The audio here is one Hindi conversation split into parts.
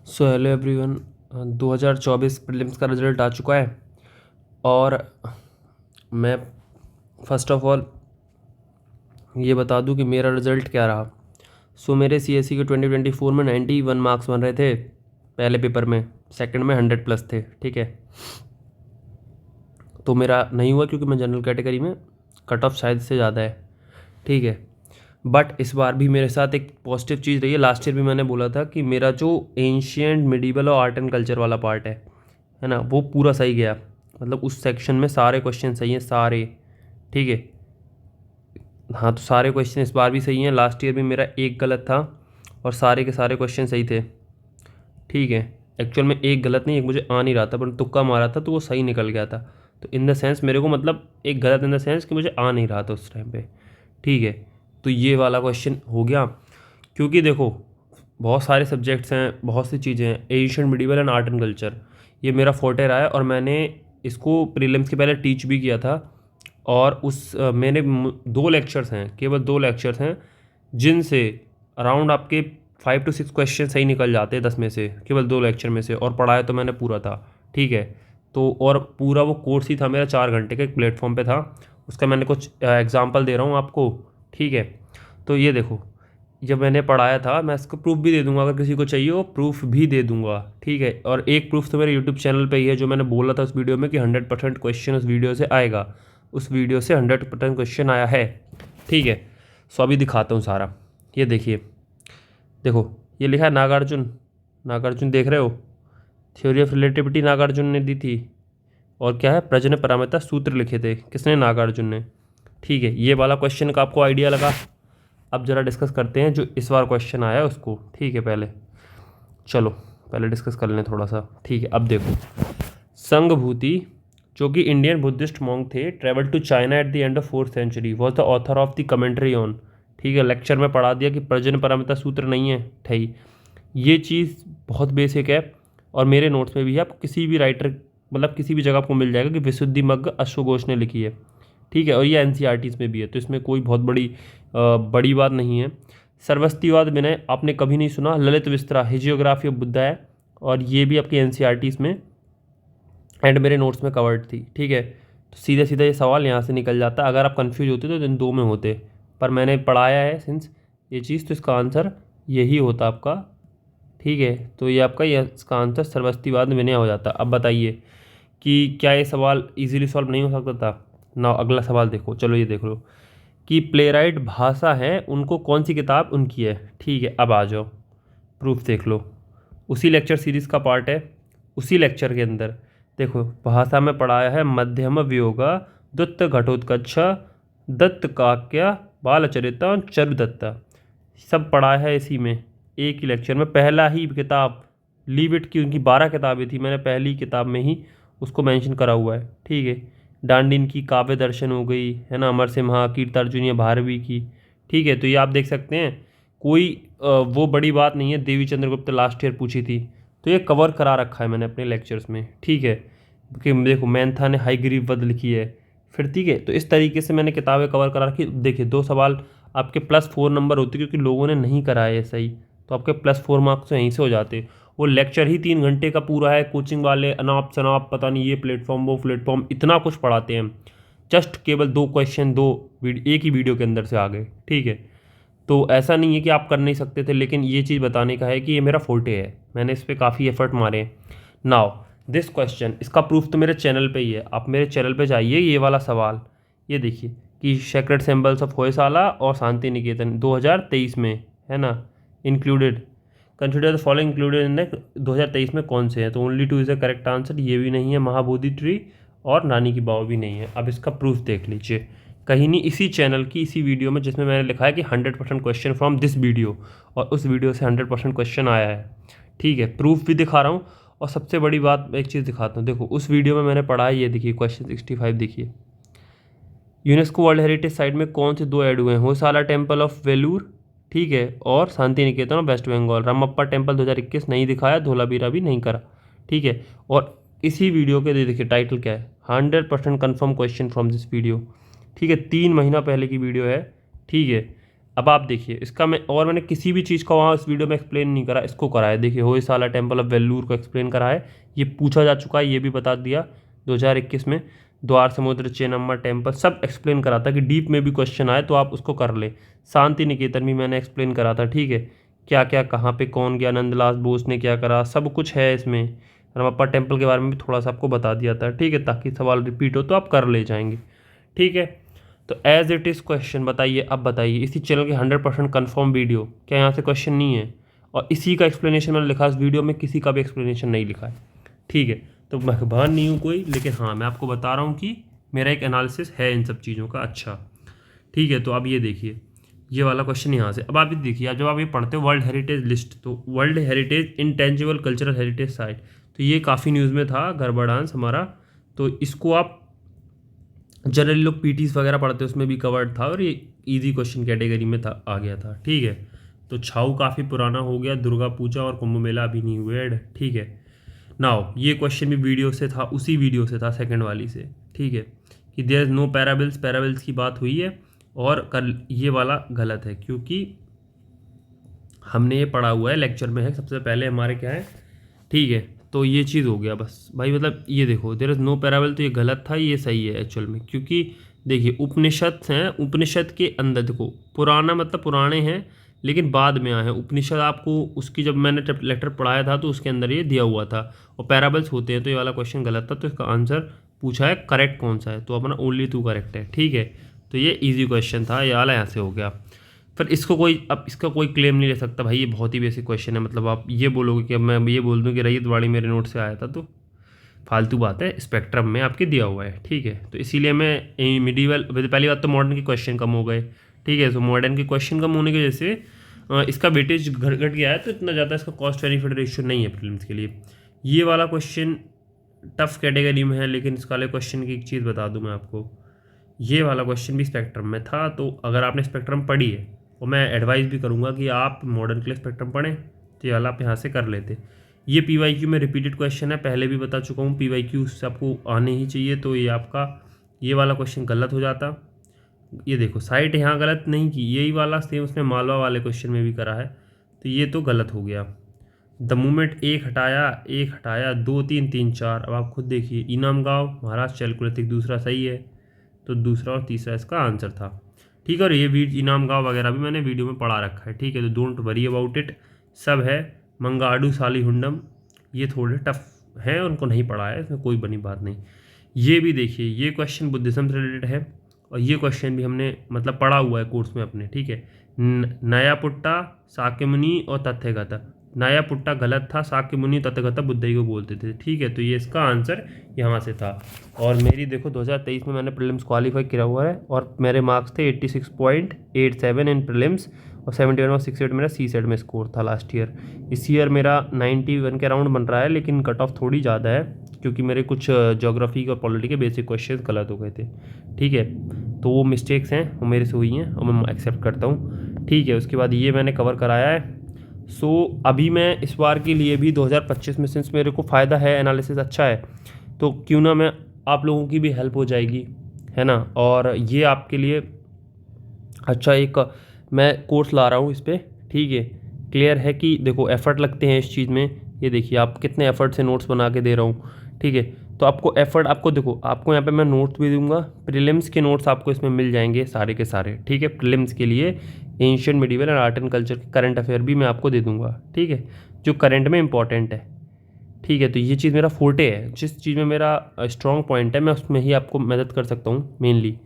So hello everyone. 2024 प्रीलिम्स का रिज़ल्ट आ चुका है और मैं फ़र्स्ट ऑफ ऑल ये बता दूं कि मेरा रिज़ल्ट क्या रहा। मेरे सीएससी के 2024 में 91 मार्क्स बन रहे थे पहले पेपर में, सेकंड में 100+ थे। ठीक है, तो मेरा नहीं हुआ क्योंकि मैं जनरल कैटेगरी में, कट ऑफ शायद से ज़्यादा है। ठीक है, बट इस बार भी मेरे साथ एक पॉजिटिव चीज़ रही है। लास्ट ईयर भी मैंने बोला था कि मेरा जो एंशियंट मिडीवल और आर्ट एंड कल्चर वाला पार्ट है ना, वो पूरा सही गया। मतलब उस सेक्शन में सारे क्वेश्चन सही हैं, सारे। ठीक है, हाँ, तो सारे क्वेश्चन इस बार भी सही हैं। लास्ट ईयर भी मेरा एक गलत था और सारे के सारे क्वेश्चन सही थे। ठीक है, एक्चुअल में एक गलत नहीं, एक मुझे आ नहीं रहा था, पर तुक्का मारा था तो वो सही निकल गया था। तो इन द सेंस मेरे को, मतलब एक गलत इन द सेंस कि मुझे आ नहीं रहा था उस टाइम पे। ठीक है, तो ये वाला क्वेश्चन हो गया। क्योंकि देखो, बहुत सारे सब्जेक्ट्स हैं, बहुत सी चीज़ें हैं। Asian medieval and art and culture, ये मेरा फोर्टे रहा है और मैंने इसको प्रीलिम्स के पहले टीच भी किया था। और मैंने 2 लेक्चर्स हैं, केवल 2 लेक्चर्स हैं, जिनसे अराउंड आपके 5 to 6 क्वेश्चन सही निकल जाते हैं 10 में से, केवल 2 लेक्चर में से। और पढ़ाया तो मैंने पूरा था। ठीक है, तो और पूरा वो कोर्स ही था मेरा 4 घंटे का, एक प्लेटफॉर्म पे था। उसका मैंने कुछ एग्जांपल दे रहा हूँ आपको। ठीक है, तो ये देखो, जब मैंने पढ़ाया था, मैं इसको प्रूफ भी दे दूंगा, अगर किसी को चाहिए वो प्रूफ भी दे दूंगा। ठीक है, और एक प्रूफ तो मेरे यूट्यूब चैनल पे ही है, जो मैंने बोला था उस वीडियो में कि 100% क्वेश्चन उस वीडियो से आएगा। उस वीडियो से 100% क्वेश्चन आया है। ठीक है, सो अभी दिखाता हूँ सारा। ये देखिए, देखो, ये लिखा है नागार्जुन। नागार्जुन देख रहे हो? थ्योरी ऑफ रिलेटिविटी नागार्जुन ने दी थी। और क्या है, प्रजनन पारमिता सूत्र लिखे थे, किसने? नागार्जुन ने। ठीक है, ये वाला क्वेश्चन का आपको आइडिया लगा। अब ज़रा डिस्कस करते हैं जो इस बार क्वेश्चन आया है उसको। ठीक है, चलो पहले डिस्कस कर लें थोड़ा सा। ठीक है, अब देखो, संघभूति, जो कि इंडियन बुद्धिस्ट मॉन्क थे, travel to China at the end of 4th century, was the author of the commentary on. ठीक है, लेक्चर में पढ़ा दिया कि प्रजनन पारमिता सूत्र नहीं है ठही। ये चीज़ बहुत बेसिक है और मेरे नोट्स में भी है। आप किसी भी राइटर, मतलब किसी भी जगह आपको मिल जाएगा कि विशुद्धि मग्ग अश्वघोष ने लिखी है। ठीक है, और ये एनसीईआरटीज़ में भी है, तो इसमें कोई बहुत बड़ी बात नहीं है। सर्वस्तिवाद विनय आपने कभी नहीं सुना। ललित विस्तरा, हिजियोग्राफी ऑफ बुद्धा है, और ये भी आपकी एनसीईआरटीज़ में एंड मेरे नोट्स में कवर्ड थी। ठीक है, तो सीधा सीधा ये सवाल यहाँ से निकल जाता। अगर आप कंफ्यूज होते तो इन 2 में होते, पर मैंने पढ़ाया है सिंस ये चीज़, तो इसका आंसर यही होता आपका। ठीक है, तो ये आपका, ये इसका आंसर सर्वस्तिवाद विनय हो जाता। अब बताइए कि क्या ये सवाल इजीली सॉल्व नहीं हो सकता था ना? अगला सवाल देखो, चलो ये देख लो कि प्लेराइट भाषा है, उनको कौन सी किताब उनकी है। ठीक है, अब आ जाओ, प्रूफ देख लो। उसी लेक्चर सीरीज़ का पार्ट है। उसी लेक्चर के अंदर देखो, भाषा में पढ़ाया है मध्यम वियोगा, दुत्त घटोत्कच, दत्त काक्या, बालचरिता, चरुदत्ता, सब पढ़ा है इसी में, एक ही लेक्चर में। पहला ही किताब लीव इट की, उनकी 12 किताबें थी, मैंने पहली किताब में ही उसको मेंशन करा हुआ है। ठीक है, डांडिन की काव्य दर्शन हो गई, है ना, अमर सिम्हा, कीर्तार्जुनीय भारवी की। ठीक है, तो ये आप देख सकते हैं, कोई वो बड़ी बात नहीं है। देवी चंद्रगुप्त लास्ट ईयर पूछी थी, तो ये कवर करा रखा है मैंने अपने लेक्चर्स में। ठीक है, कि देखो, मैंथा ने हाईग्रीव वध लिखी है फिर। ठीक है, तो इस तरीके से मैंने किताबें कवर करा रखी। देखिए, 2 सवाल आपके +4 नंबर होते, क्योंकि लोगों ने नहीं कराया है सही, तो आपके +4 मार्क्स तो यहीं से हो जाते। वो लेक्चर ही 3 घंटे का पूरा है। कोचिंग वाले अनाप शनाप, पता नहीं ये प्लेटफॉर्म वो प्लेटफॉर्म, इतना कुछ पढ़ाते हैं, जस्ट केवल 2 क्वेश्चन एक ही वीडियो के अंदर से आ गए। ठीक है, तो ऐसा नहीं है कि आप कर नहीं सकते थे, लेकिन ये चीज़ बताने का है कि ये मेरा फोर्टे है, मैंने इस पर काफ़ी एफर्ट मारे हैं। नाउ दिस क्वेश्चन, इसका प्रूफ तो मेरे चैनल पे ही है। आप मेरे चैनल पे जाइए, ये वाला सवाल ये देखिए कि सेक्रेड सिंबल्स ऑफ होयसाला और शांति निकेतन 2023 में, है ना, included, consider the following included in the 2023 में कौन से हैं? तो only 2 is the correct answer, ये भी नहीं है, महाबोधि ट्री और नानी की बाव भी नहीं है। अब इसका प्रूफ देख लीजिए, कहीं नहीं, इसी चैनल की इसी वीडियो में, जिसमें मैंने लिखा है कि 100% क्वेश्चन फ्रॉम दिस वीडियो, और उस वीडियो से 100% क्वेश्चन आया है। ठीक है, प्रूफ भी दिखा रहा हूँ। और सबसे बड़ी बात, एक चीज़ दिखाता हूँ, देखो उस वीडियो में मैंने पढ़ा है, ये देखिए क्वेश्चन 65 देखिए, यूनेस्को वर्ल्ड हेरिटेज साइट में कौन से 2 ऐड हुए हैं? होयसाला टेम्पल ऑफ वेलूर, ठीक है, और Shanti Niketan of West Bengal. Ramappa temple 2021 नहीं दिखाया, धोलावीरा भी नहीं करा। ठीक है, और इसी वीडियो के देखिए टाइटल क्या है, 100% confirm question from this video. ठीक है, 3 महीना पहले की वीडियो है। ठीक है, अब आप देखिए इसका मैंने किसी भी चीज़ का वहाँ इस वीडियो में एक्सप्लेन नहीं करा, इसको करा है। देखिए होयसाला टेम्पल ऑफ वेल्लूर को एक्सप्लेन करा है, ये पूछा जा चुका है, ये भी बता दिया 2021 में। द्वार समुद्र चेन्नम्मा टेम्पल सब एक्सप्लेन करा था कि डीप में भी क्वेश्चन आए तो आप उसको कर ले। शांति निकेतन भी मैंने एक्सप्लेन करा था, ठीक है, क्या क्या कहाँ पे कौन गया, नंदलाल बोस ने क्या करा, सब कुछ है इसमें। रामप्पा टेम्पल के बारे में भी थोड़ा सा आपको बता दिया था, ठीक है, ताकि सवाल रिपीट हो तो आप कर ले जाएंगे, ठीक है। तो एज इट इज़ क्वेश्चन बताइए, अब बताइए इसी चैनल के 100% कन्फर्म वीडियो, क्या यहाँ से क्वेश्चन नहीं है? और इसी का एक्सप्लेनेशन मैंने लिखा इस वीडियो में, किसी का भी एक्सप्लेनेशन नहीं लिखा है, ठीक है। तो मेहरबान नहीं हूँ कोई, लेकिन हाँ मैं आपको बता रहा हूँ कि मेरा एक एनालिसिस है इन सब चीज़ों का, अच्छा, ठीक है। तो अब ये देखिए ये वाला क्वेश्चन यहाँ से, अब आप ये देखिए, जब आप ये पढ़ते हो वर्ल्ड हेरिटेज लिस्ट, तो world heritage intangible cultural heritage site, तो ये काफ़ी न्यूज़ में था, गरबा डांस हमारा। तो इसको आप जनरली लोग पीटीज वगैरह पढ़ते हैं उसमें भी कवर्ड था, और ये इजी क्वेश्चन कैटेगरी में था, आ गया था, ठीक है। तो छाऊ काफ़ी पुराना हो गया, दुर्गा पूजा और कुंभ मेला अभी नहीं हुए ऐड, ठीक है। नाउ ये क्वेश्चन भी वीडियो से था, उसी वीडियो से था, सेकंड वाली से, ठीक है, कि there is no parables, parables की बात हुई है, और कल ये वाला गलत है, क्योंकि हमने ये पढ़ा हुआ है, लेक्चर में है सबसे पहले हमारे, क्या है, ठीक है। तो ये चीज़ हो गया बस भाई, मतलब ये देखो देयर इज़ नो पैराबल, तो ये गलत था, ये सही है एक्चुअल में, क्योंकि देखिए उपनिषद हैं, उपनिषद के अंदर देखो पुराना मतलब पुराने हैं लेकिन बाद में आए हैं उपनिषद, आपको उसकी जब मैंने लेक्चर पढ़ाया था तो उसके अंदर ये दिया हुआ था, और पैराबल्स होते हैं, तो ये वाला क्वेश्चन गलत था, तो इसका आंसर पूछा है करेक्ट कौन सा है, तो अपना ओनली 2 करेक्ट है, ठीक है। तो ये ईजी क्वेश्चन था, ये वाला यहाँ से हो गया। फिर इसको कोई, अब इसका कोई क्लेम नहीं ले सकता भाई, ये बहुत ही बेसिक क्वेश्चन है, मतलब आप ये बोलोगे कि अब मैं ये बोल दूं कि रैयत वाड़ी मेरे नोट से आया था, तो फालतू बात है, स्पेक्ट्रम में आपके दिया हुआ है, ठीक है। तो इसीलिए मैं मिडीवल, पहली बात तो मॉडर्न के क्वेश्चन कम हो गए, ठीक है। तो मॉडर्न के क्वेश्चन कम होने की वजह से इसका वेटेज घट गया है, तो इतना ज़्यादा इसका कॉस्ट बेनिफिट रेशियो नहीं है प्रीलिम्स के लिए। ये वाला क्वेश्चन टफ कैटेगरी में है, लेकिन इस वाले क्वेश्चन की एक चीज़ बता दूँ मैं आपको, ये वाला क्वेश्चन भी स्पेक्ट्रम में था, तो अगर आपने स्पेक्ट्रम पढ़ी है, और मैं एडवाइस भी करूँगा कि आप मॉडर्न के लिए स्पेक्ट्रम पढ़ें, तो ये वाला आप यहाँ से कर लेते। ये PYQ में रिपीटेड क्वेश्चन है, पहले भी बता चुका हूँ, PYQ से आपको आने ही चाहिए, तो ये आपका ये वाला क्वेश्चन गलत हो जाता। ये देखो साइट यहाँ गलत नहीं की, यही वाला सेम उसने मालवा वाले क्वेश्चन में भी करा है, तो ये तो गलत हो गया। द मूवमेंट एक हटाया 2 3 3 4, अब आप खुद देखिए, इनाम गाँव महाराष्ट्र चैलकुलेटिक दूसरा सही है, तो दूसरा और तीसरा इसका आंसर था, ठीक है। और ये इनाम गाँव वगैरह भी मैंने वीडियो में पढ़ा रखा है, ठीक है, तो डोंट वरी अबाउट इट, सब है। मंगाडू सालीहुंडम ये थोड़े टफ हैं, उनको नहीं पढ़ा है, इसमें कोई बनी बात नहीं। ये भी देखिए, ये क्वेश्चन बुद्धिज्म से रिलेटेड है, और ये क्वेश्चन भी हमने मतलब पढ़ा हुआ है कोर्स में अपने, ठीक है। नया पुट्टा साक्यमुनि और तथ्यगत, नया पुट्टा गलत था, साक्यमुनि तथ्यगत बुद्ध ही को बोलते थे, ठीक है। तो ये इसका आंसर यहाँ से था। और मेरी देखो 2023 में मैंने प्रीलिम्स क्वालिफाई किया हुआ है, और मेरे मार्क्स थे 86.87 इन प्रीलिम्स, और 71.68 मेरा CSET में स्कोर था लास्ट ईयर। इस ईयर मेरा 91 के अराउंड बन रहा है, लेकिन कट ऑफ थोड़ी ज़्यादा है, क्योंकि मेरे कुछ ज्योग्राफी और पॉलिटी के बेसिक क्वेश्चन गलत हो गए थे, ठीक है। तो वो मिस्टेक्स हैं, वो मेरे से हुई हैं, और मैं एक्सेप्ट करता हूँ, ठीक है। उसके बाद ये मैंने कवर कराया है। सो अभी मैं इस बार के लिए भी 2025 में, सिंस मेरे को फ़ायदा है, एनालिसिस अच्छा है, तो क्यों ना मैं आप लोगों की भी हेल्प हो जाएगी, है ना। और ये आपके लिए अच्छा एक मैं कोर्स ला रहा हूँ इस पर, ठीक है। क्लियर है कि देखो एफ़र्ट लगते हैं इस चीज़ में, ये देखिए आप कितने एफ़र्ट से नोट्स बना के दे रहा हूँ, ठीक है। तो आपको एफ़र्ट, आपको देखो, आपको यहाँ पे मैं नोट्स भी दूंगा, प्रीलिम्स के नोट्स आपको इसमें मिल जाएंगे सारे के सारे, ठीक है। प्रीलिम्स के लिए ancient medieval and art and culture के करंट अफेयर भी मैं आपको दे दूंगा, ठीक है, जो करंट में इंपॉर्टेंट है, ठीक है। तो ये चीज़ मेरा फोर्टे है, जिस चीज़ में मेरा स्ट्रॉन्ग पॉइंट है मैं उसमें ही आपको मदद कर सकता हूँ मेनली,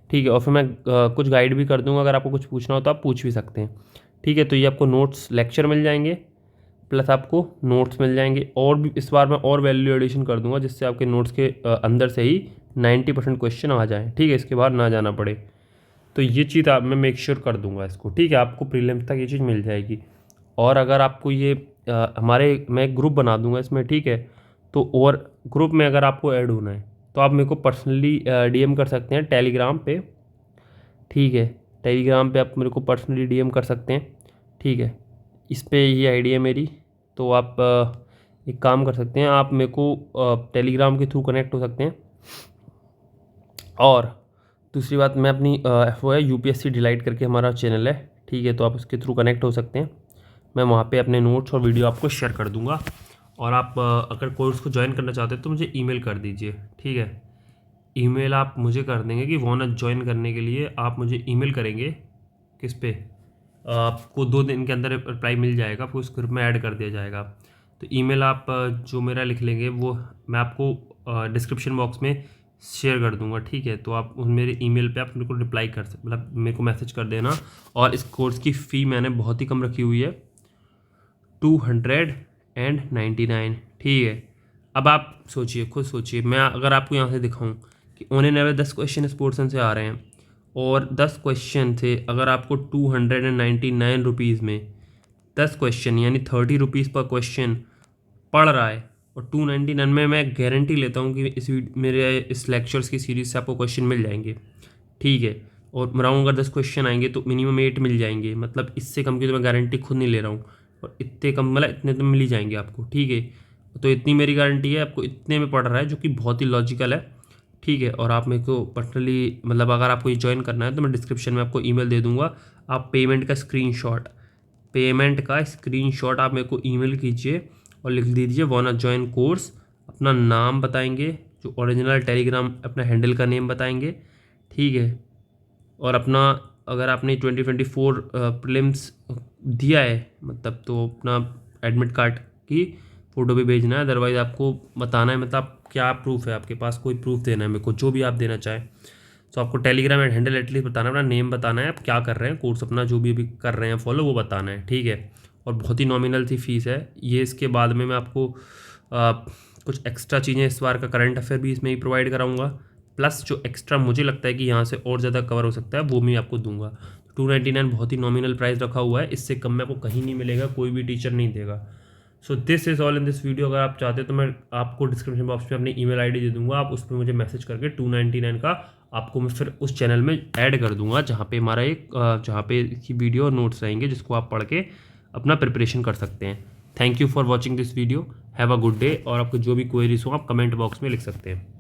ठीक है। और फिर मैं कुछ गाइड भी कर दूंगा, अगर आपको कुछ पूछना हो तो आप पूछ भी सकते हैं, ठीक है। तो ये आपको नोट्स लेक्चर मिल जाएंगे, प्लस आपको नोट्स मिल जाएंगे, और भी इस बार मैं और वैल्यू एडिशन कर दूंगा, जिससे आपके नोट्स के अंदर से ही 90% क्वेश्चन आ जाएँ, ठीक है, इसके बाद ना जाना पड़े। तो ये चीज़ आप मैं मेक श्योर कर दूंगा इसको, ठीक है। आपको प्रीलिम्स तक ये चीज़ मिल जाएगी। और अगर आपको ये हमारे मैं एक ग्रुप बना दूंगा इसमें, ठीक है। तो और ग्रुप में अगर आपको ऐड होना है तो आप मेरे को पर्सनली DM कर सकते हैं टेलीग्राम पे, ठीक है। टेलीग्राम पे आप मेरे को पर्सनली DM कर सकते हैं, ठीक है। इस पे ये आईडी है मेरी, तो आप एक काम कर सकते हैं, आप मेरे को टेलीग्राम के थ्रू कनेक्ट हो सकते हैं। और दूसरी बात, मैं अपनी वो है UPSC डिलाइट करके हमारा चैनल है, ठीक ठीक है, तो आप उसके थ्रू कनेक्ट हो सकते हैं। मैं वहाँ पे अपने नोट्स और वीडियो आपको शेयर कर दूँगा। और आप अगर कोर्स को ज्वाइन करना चाहते हैं तो मुझे ईमेल कर दीजिए, ठीक है। ईमेल आप मुझे कर देंगे कि वॉन्ट ज्वाइन करने के लिए आप मुझे ईमेल करेंगे। किस पे? आपको 2 दिन के अंदर रिप्लाई मिल जाएगा, आपको उस ग्रुप में ऐड कर दिया जाएगा। तो ईमेल आप जो मेरा लिख लेंगे वो मैं आपको डिस्क्रिप्शन बॉक्स में शेयर कर दूंगा, ठीक है। तो आप मेरे ईमेल पे आप मेरे को रिप्लाई कर सकते, मतलब मेरे को मैसेज कर देना। और इस कोर्स की फ़ी मैंने बहुत ही कम रखी हुई है, 299, ठीक है। अब आप सोचिए, खुद सोचिए, मैं अगर आपको यहाँ से दिखाऊं कि ऑन एन एवरेज 10 क्वेश्चन इस पोर्सन से आ रहे हैं और 10 क्वेश्चन थे, अगर आपको 299 रुपीज़ में 10 क्वेश्चन यानी 30 रुपीज़ पर क्वेश्चन पढ़ रहा है, और 299 में मैं गारंटी लेता हूँ कि मेरे इस लेक्चर्स की सीरीज़ से आपको क्वेश्चन मिल जाएंगे, ठीक है। और राउंड अगर 10 क्वेश्चन आएंगे तो मिनिमम 8 मिल जाएंगे, मतलब इससे कम की तो मैं गारंटी खुद नहीं ले रहा हूँ। और इतने कम मतलब इतने तो मिल ही जाएंगे आपको, ठीक है। तो इतनी मेरी गारंटी है, आपको इतने में पड़ रहा है, जो कि बहुत ही लॉजिकल है, ठीक है। और आप मेरे को पर्सनली मतलब अगर आपको ये ज्वाइन करना है तो मैं डिस्क्रिप्शन में आपको ईमेल दे दूँगा। आप पेमेंट का स्क्रीनशॉट आप मेरे को ईमेल कीजिए और लिख दीजिए वांना ज्वाइन कोर्स, अपना नाम बताएंगे, जो ओरिजिनल टेलीग्राम अपना हैंडल का नेम बताएंगे, ठीक है। और अपना अगर आपने 2024 प्रीलिम्स दिया है मतलब, तो अपना एडमिट कार्ड की फ़ोटो भी भेजना है। अदरवाइज़ आपको बताना है मतलब क्या प्रूफ है आपके पास, कोई प्रूफ देना है मेरे को, जो भी आप देना चाहें। तो आपको टेलीग्राम एंड हैंडल एटलीस्ट बताना है, अपना नेम बताना है, आप क्या कर रहे हैं, कोर्स अपना जो भी अभी कर रहे हैं फॉलो, वो बताना है, ठीक है। और बहुत ही नॉमिनल सी फीस है ये। इसके बाद में मैं आपको कुछ एक्स्ट्रा चीज़ें इस बार का करंट अफेयर भी इसमें ही प्रोवाइड कराऊंगा, प्लस जो एक्स्ट्रा मुझे लगता है कि यहाँ से और ज़्यादा कवर हो सकता है वो भी आपको दूंगा। 299 बहुत ही नॉमिनल प्राइस रखा हुआ है, इससे कम में आपको कहीं नहीं मिलेगा, कोई भी टीचर नहीं देगा। So this is all in this video. अगर आप चाहते हैं तो मैं आपको डिस्क्रिप्शन बॉक्स में अपनी ईमेल आईडी दे दूंगा, आप उस पर मुझे मैसेज करके 299 का आपको मैं फिर उस चैनल में ऐड कर दूंगा, जहाँ पे हमारा जहाँ पे की वीडियो और नोट्स रहेंगे, जिसको आप पढ़ के अपना प्रिपरेशन कर सकते हैं। Thank you for watching this video, have a good day. और आपको जो भी क्वेरीज हो आप कमेंट बॉक्स में लिख सकते हैं।